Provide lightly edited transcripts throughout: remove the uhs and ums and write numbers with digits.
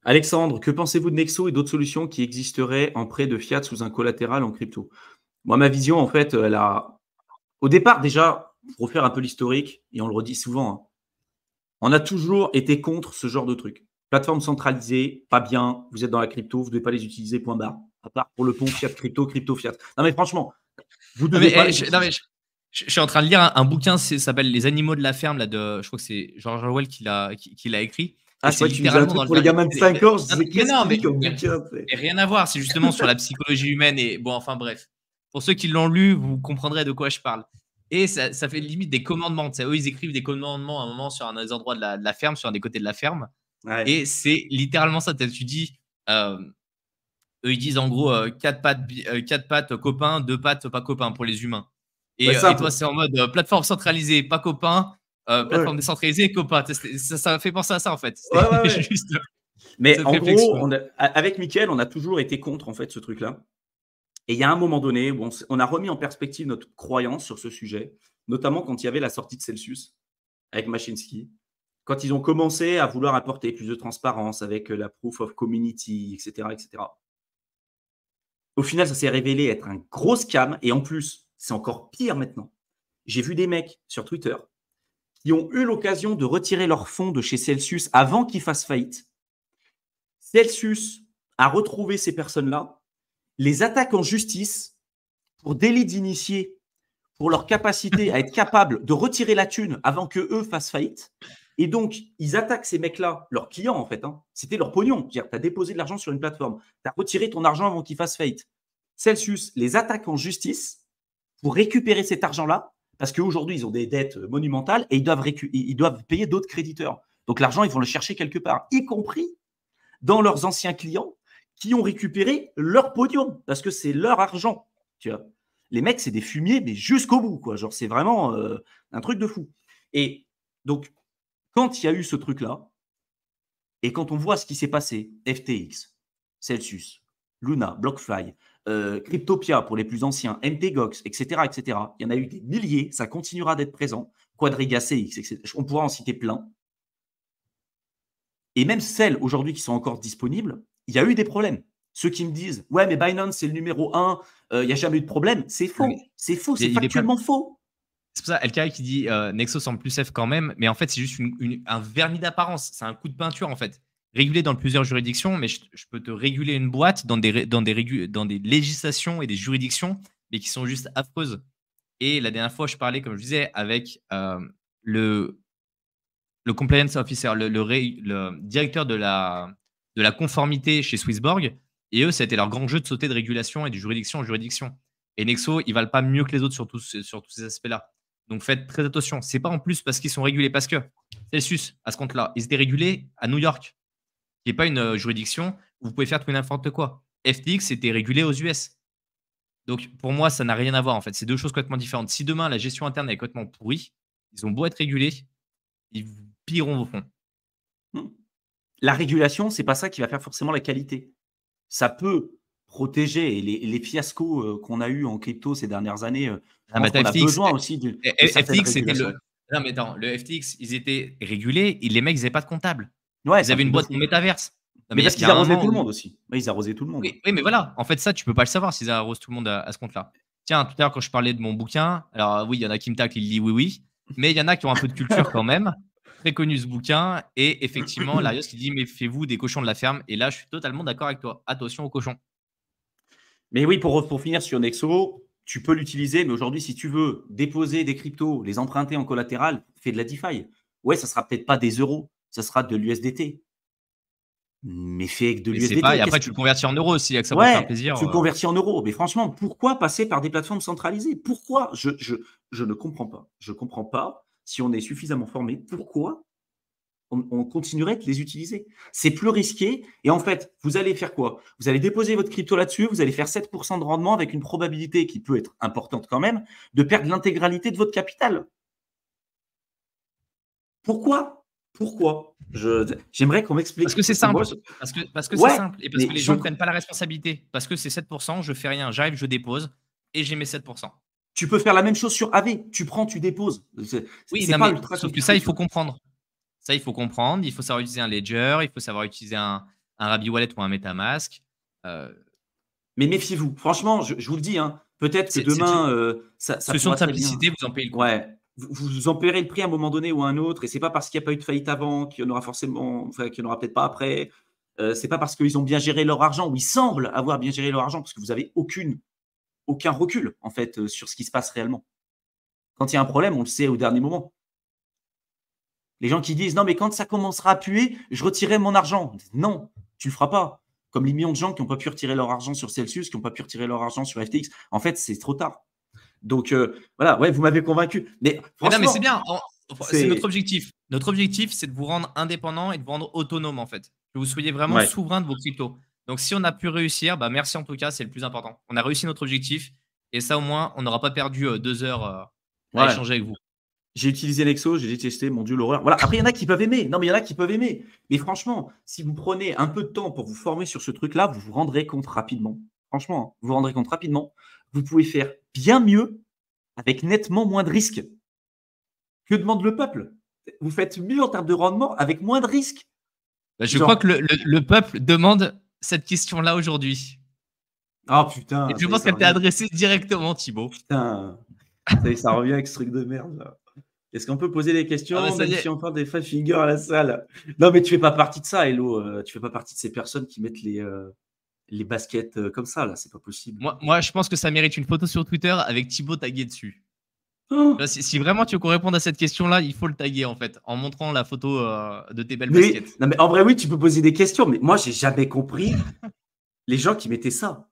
Alexandre, que pensez-vous de Nexo et d'autres solutions qui existeraient en prêt de fiat sous un collatéral en crypto? Moi, ma vision, en fait, elle a au départ, déjà, pour refaire un peu l'historique, et on le redit souvent, hein, on a toujours été contre ce genre de truc. Plateforme centralisée, pas bien, vous êtes dans la crypto, vous ne devez pas les utiliser, point barre. À part pour le pont fiat crypto, crypto fiat. Non, mais franchement, vous ne Non, devez pas mais, les non, utiliser. mais je suis en train de lire un bouquin, ça s'appelle Les animaux de la ferme, là, je crois que c'est George Orwell qui l'a écrit. Et Ah, je c'est croyais que tu disais un littéralement dans truc le pour les gamins de 5 ans. Je disais, mais qu'est-ce non, qu'il lit comme bouquin? mais rien à voir. C'est justement sur la psychologie humaine. Et bon, enfin bref. Pour ceux qui l'ont lu, vous comprendrez de quoi je parle. Et ça fait limite des commandements. Tu sais, eux, ils écrivent des commandements à un moment sur un des endroits de la ferme, sur un des côtés de la ferme. Ouais. Et c'est littéralement ça. Tu dis, eux, ils disent en gros 4 pattes copains, 2 pattes pas copains pour les humains. Ouais, Et toi, simple. c'est en mode plateforme centralisée, pas copain, Ouais. plateforme décentralisée, copain. Ça fait penser à ça en fait. Ouais, ouais, C'est ouais. juste Mais cette en gros, réflexion. avec Mickaël, on a toujours été contre en fait ce truc-là. Et il y a un moment donné où on a remis en perspective notre croyance sur ce sujet, notamment quand il y avait la sortie de Celsius avec Mashinsky, quand ils ont commencé à vouloir apporter plus de transparence avec la proof of community, etc., etc. Au final, ça s'est révélé être un gros scam. Et en plus, c'est encore pire maintenant. J'ai vu des mecs sur Twitter qui ont eu l'occasion de retirer leurs fonds de chez Celsius avant qu'ils fassent faillite. Celsius a retrouvé ces personnes-là, les attaque en justice pour délit d'initié, pour leur capacité à être capable de retirer la thune avant que eux fassent faillite. Et donc, ils attaquent ces mecs-là, leurs clients en fait. Hein. C'était leur pognon. Tu as déposé de l'argent sur une plateforme. Tu as retiré ton argent avant qu'ils fassent faillite. Celsius les attaque en justice pour récupérer cet argent-là, parce qu'aujourd'hui, ils ont des dettes monumentales et ils doivent payer d'autres créditeurs. Donc l'argent, ils vont le chercher quelque part, y compris dans leurs anciens clients qui ont récupéré leur pognon, parce que c'est leur argent. Tu vois. Les mecs, c'est des fumiers, mais jusqu'au bout. Quoi. Genre, c'est vraiment un truc de fou. Et donc, quand il y a eu ce truc-là, et quand on voit ce qui s'est passé, FTX, Celsius, Luna, BlockFi, Cryptopia pour les plus anciens, MTGOX, etc., etc. Il y en a eu des milliers, ça continuera d'être présent. Quadriga CX, etc. On pourra en citer plein. Et même celles aujourd'hui qui sont encore disponibles, il y a eu des problèmes. Ceux qui me disent, ouais, mais Binance, c'est le numéro 1, il n'y a jamais eu de problème, c'est faux. C'est faux, c'est factuellement faux. C'est pour ça, LK qui dit Nexo semble plus safe quand même, mais en fait, c'est juste un vernis d'apparence. C'est un coup de peinture, en fait. Régulé dans plusieurs juridictions, mais je peux te réguler une boîte dans des législations et des juridictions, mais qui sont juste affreuses. Et la dernière fois, je parlais, comme je disais, avec le compliance officer, le directeur de la conformité chez Swissborg. Et eux, ça a été leur grand jeu de sauter de régulation et de juridiction en juridiction. Et Nexo, ils valent pas mieux que les autres sur tous ces aspects-là. Donc faites très attention. C'est pas en plus parce qu'ils sont régulés, parce que Celsius, à ce compte-là, ils étaient régulés à New York, qui n'est pas une juridiction où vous pouvez faire tout et n'importe quoi. FTX était régulé aux US. Donc pour moi, ça n'a rien à voir en fait. C'est deux choses complètement différentes. Si demain la gestion interne est complètement pourrie, ils ont beau être régulés, ils pilleront vos fonds. La régulation, c'est pas ça qui va faire forcément la qualité. Ça peut protéger. Et les fiascos qu'on a eu en crypto ces dernières années, je pense qu'on a besoin aussi de certaines FTX, c'était régulations. Non, mais attends, le FTX, ils étaient régulés et les mecs, ils n'avaient pas de comptable. Ouais, Ils c'est un avaient une truc de boîte fou. en métaverse. Non, Mais mais parce il y qu'ils a un arrosaient moment tout le où. monde aussi. Ouais, ils arrosaient tout le monde. Oui, mais voilà. En fait, ça, tu peux pas le savoir s'ils arrosent tout le monde à ce compte-là. Tiens, tout à l'heure, quand je parlais de mon bouquin, alors oui, il y en a qui me taclent, il dit oui, oui. Mais il y en a qui ont un peu de culture quand même. Très connu ce bouquin. Et effectivement, Larios qui dit méfiez-vous des cochons de la ferme. Et là, je suis totalement d'accord avec toi. Attention aux cochons. Mais oui, pour finir sur Nexo, tu peux l'utiliser, mais aujourd'hui, si tu veux déposer des cryptos, les emprunter en collatéral, fais de la DeFi. Ouais, ça sera peut-être pas des euros, ça sera de l'USDT. Mais fais avec de Mais c'est pas. l'USDT. Et après, tu le convertis en euros aussi, que ça peut te faire Ouais, plaisir. tu le convertis en euros. Mais franchement, pourquoi passer par des plateformes centralisées? Pourquoi je ne comprends pas. Je ne comprends pas, si on est suffisamment formé, pourquoi on continuerait de les utiliser. C'est plus risqué. Et en fait, vous allez faire quoi? Vous allez déposer votre crypto là-dessus, vous allez faire 7% de rendement avec une probabilité qui peut être importante quand même de perdre l'intégralité de votre capital. Pourquoi? Pourquoi? J'aimerais qu'on m'explique. Parce que c'est simple. Parce que c'est Ouais, simple. Et parce mais que les gens ne prennent pas la responsabilité. Parce que c'est 7%, je fais rien. J'arrive, je dépose et j'ai mes 7%. tu peux faire la même chose sur AV. Tu prends, tu déposes. Oui, C'est non, pas mais ultra sauf que compliqué. ça, il faut comprendre. Ça, il faut comprendre. Il faut savoir utiliser un ledger. Il faut savoir utiliser un Rabi Wallet ou un MetaMask. Mais méfiez-vous. Franchement, je vous le dis, hein, peut-être que demain, ça solution pourra de très bien. simplicité, vous en payez le coût. Ouais, vous en paierez le prix à un moment donné ou à un autre, et c'est pas parce qu'il n'y a pas eu de faillite avant qu'il y en aura forcément, enfin, qu'il n'y en aura peut-être pas après. C'est pas parce qu'ils ont bien géré leur argent ou ils semblent avoir bien géré leur argent, parce que vous avez aucun recul en fait sur ce qui se passe réellement. Quand il y a un problème, on le sait au dernier moment. Les gens qui disent non, mais quand ça commencera à puer, je retirerai mon argent. Non, tu le feras pas. Comme les millions de gens qui n'ont pas pu retirer leur argent sur Celsius, qui n'ont pas pu retirer leur argent sur FTX. En fait, c'est trop tard. Donc voilà, ouais, vous m'avez convaincu. Mais franchement, mais c'est bien. C'est notre objectif. Notre objectif, c'est de vous rendre indépendant et de vous rendre autonome, en fait. Que vous soyez vraiment souverain de vos cryptos. Donc, si on a pu réussir, bah, merci en tout cas, c'est le plus important. On a réussi notre objectif. Et ça, au moins, on n'aura pas perdu 2 heures à échanger avec vous. J'ai utilisé Nexo, j'ai détesté, mon Dieu, l'horreur. Voilà. Après, il y en a qui peuvent aimer. Non, mais il y en a qui peuvent aimer. Mais franchement, si vous prenez un peu de temps pour vous former sur ce truc-là, vous vous rendrez compte rapidement. Franchement, hein, vous vous rendrez compte rapidement. Vous pouvez faire bien mieux avec nettement moins de risques. Que demande le peuple? Vous faites mieux en termes de rendement avec moins de risques. Bah, je crois que le peuple demande cette question-là aujourd'hui. Oh putain. Et je pense qu'elle t'est adressée directement, Thibaut. Putain. Ça revient avec ce truc de merde là. Est-ce qu'on peut poser des questions même si on parle des five fingers à la salle? Non, mais tu fais pas partie de ça, Hello. Tu fais pas partie de ces personnes qui mettent les baskets comme ça, là. C'est pas possible. Moi, je pense que ça mérite une photo sur Twitter avec Thibaut tagué dessus. Oh, si vraiment tu veux qu'on réponde à cette question-là, il faut le taguer en fait, en montrant la photo de tes belles baskets. Non, mais en vrai, oui, tu peux poser des questions, mais moi, j'ai jamais compris les gens qui mettaient ça.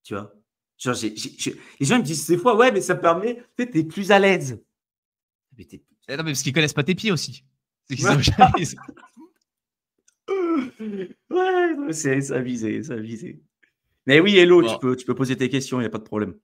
Tu vois? Genre, les gens me disent des fois, ouais, mais ça permet, tu sais, t'es plus à l'aise. Non, mais parce qu'ils connaissent pas tes pieds aussi. C'est qu'ils ont jamais... ouais, c'est avisé. Mais oui, Hello, tu peux poser tes questions, il n'y a pas de problème.